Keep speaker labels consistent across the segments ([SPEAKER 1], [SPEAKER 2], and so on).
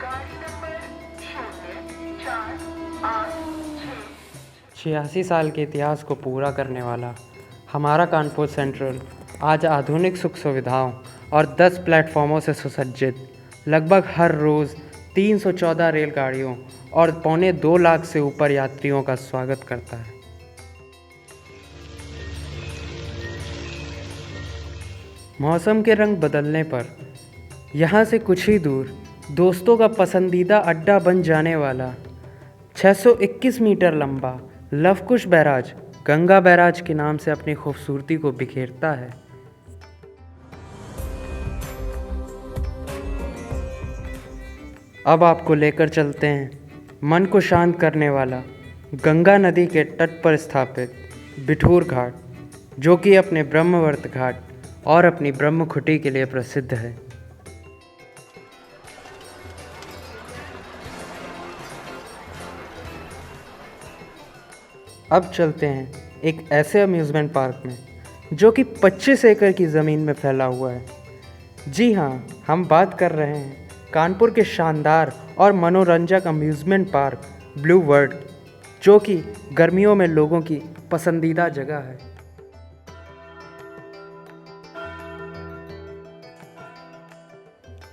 [SPEAKER 1] गाड़ी नंबर 0486।
[SPEAKER 2] 86 साल के इतिहास को पूरा करने वाला हमारा कानपुर सेंट्रल आज आधुनिक सुख सुविधाओं और 10 प्लेटफॉर्मों से सुसज्जित लगभग हर रोज़ 314 रेलगाड़ियों और पौने 2 लाख से ऊपर यात्रियों का स्वागत करता है। मौसम के रंग बदलने पर यहाँ से कुछ ही दूर दोस्तों का पसंदीदा अड्डा बन जाने वाला 621 मीटर लंबा लवकुश बैराज गंगा बैराज के नाम से अपनी खूबसूरती को बिखेरता है। अब आपको लेकर चलते हैं मन को शांत करने वाला गंगा नदी के तट पर स्थापित बिठूर घाट, जो कि अपने ब्रह्मवर्त घाट और अपनी ब्रह्मखुटी के लिए प्रसिद्ध है। अब चलते हैं एक ऐसे अम्यूज़मेंट पार्क में जो कि 25 एकड़ की ज़मीन में फैला हुआ है। जी हाँ, हम बात कर रहे हैं कानपुर के शानदार और मनोरंजक अम्यूज़मेंट पार्क ब्लू वर्ल्ड, जो कि गर्मियों में लोगों की पसंदीदा जगह है।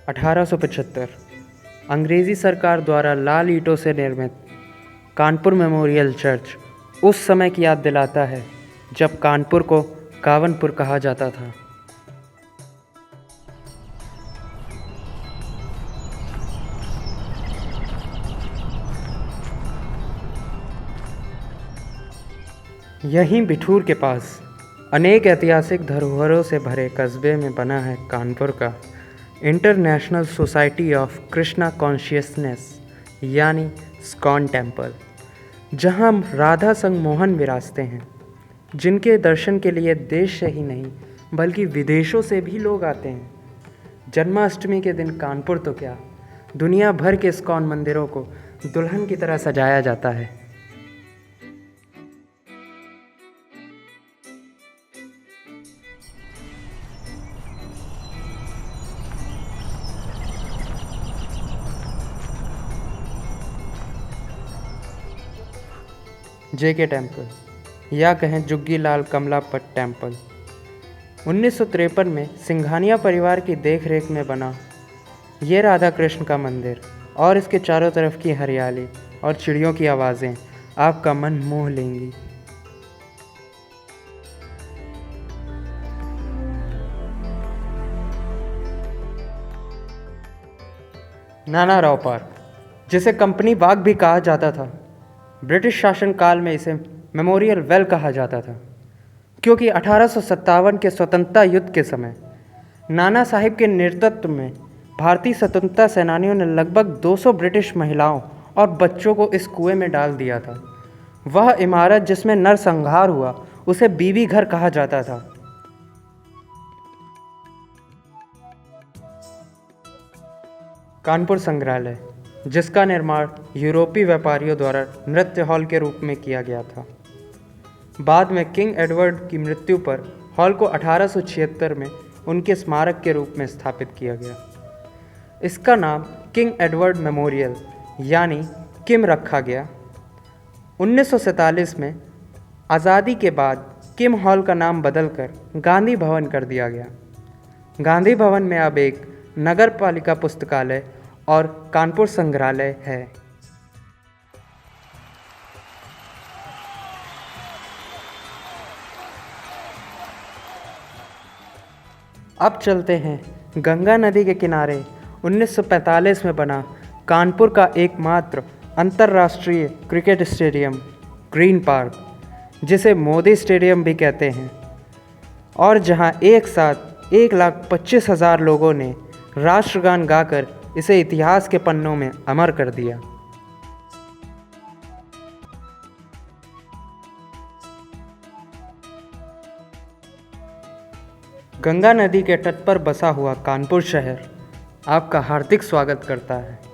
[SPEAKER 2] (1875) अंग्रेज़ी सरकार द्वारा लाल ईंटों से निर्मित कानपुर मेमोरियल चर्च उस समय की याद दिलाता है जब कानपुर को कावनपुर कहा जाता था। यहीं बिठूर के पास अनेक ऐतिहासिक धरोहरों से भरे कस्बे में बना है कानपुर का international society of Krishna consciousness यानी स्कॉन टेम्पल, जहां राधा संग मोहन विराजते हैं, जिनके दर्शन के लिए देश से ही नहीं बल्कि विदेशों से भी लोग आते हैं। जन्माष्टमी के दिन कानपुर तो क्या, दुनिया भर के इस्कॉन मंदिरों को दुल्हन की तरह सजाया जाता है। JK टेम्पल या कहें जुग्गी लाल कमलापत टेम्पल 1953 में सिंघानिया परिवार की देखरेख में बना ये राधा कृष्ण का मंदिर और इसके चारों तरफ की हरियाली और चिड़ियों की आवाज़ें आपका मन मोह लेंगी। नाना राव पार्क, जिसे कंपनी बाग भी कहा जाता था, ब्रिटिश शासन काल में इसे मेमोरियल वेल कहा जाता था, क्योंकि 1857 के स्वतंत्रता युद्ध के समय नाना साहिब के नेतृत्व में भारतीय स्वतंत्रता सेनानियों ने लगभग 200 ब्रिटिश महिलाओं और बच्चों को इस कुएं में डाल दिया था। वह इमारत जिसमें नरसंहार हुआ उसे बीवी घर कहा जाता था। कानपुर संग्रहालय, जिसका निर्माण यूरोपीय व्यापारियों द्वारा नृत्य हॉल के रूप में किया गया था। बाद में किंग एडवर्ड की मृत्यु पर हॉल को 1876 में उनके स्मारक के रूप में स्थापित किया गया। इसका नाम किंग एडवर्ड मेमोरियल यानी किम रखा गया। 1947 में आज़ादी के बाद किम हॉल का नाम बदलकर गांधी भवन कर दिया गया। गांधी भवन में अब एक नगर पालिका पुस्तकालय और कानपुर संग्रहालय है। अब चलते हैं गंगा नदी के किनारे 1945 में बना कानपुर का एकमात्र अंतर्राष्ट्रीय क्रिकेट स्टेडियम ग्रीन पार्क, जिसे मोदी स्टेडियम भी कहते हैं, और जहां एक साथ 1,25,000 लोगों ने राष्ट्रगान गाकर इसे इतिहास के पन्नों में अमर कर दिया। गंगा नदी के तट पर बसा हुआ कानपुर शहर आपका हार्दिक स्वागत करता है।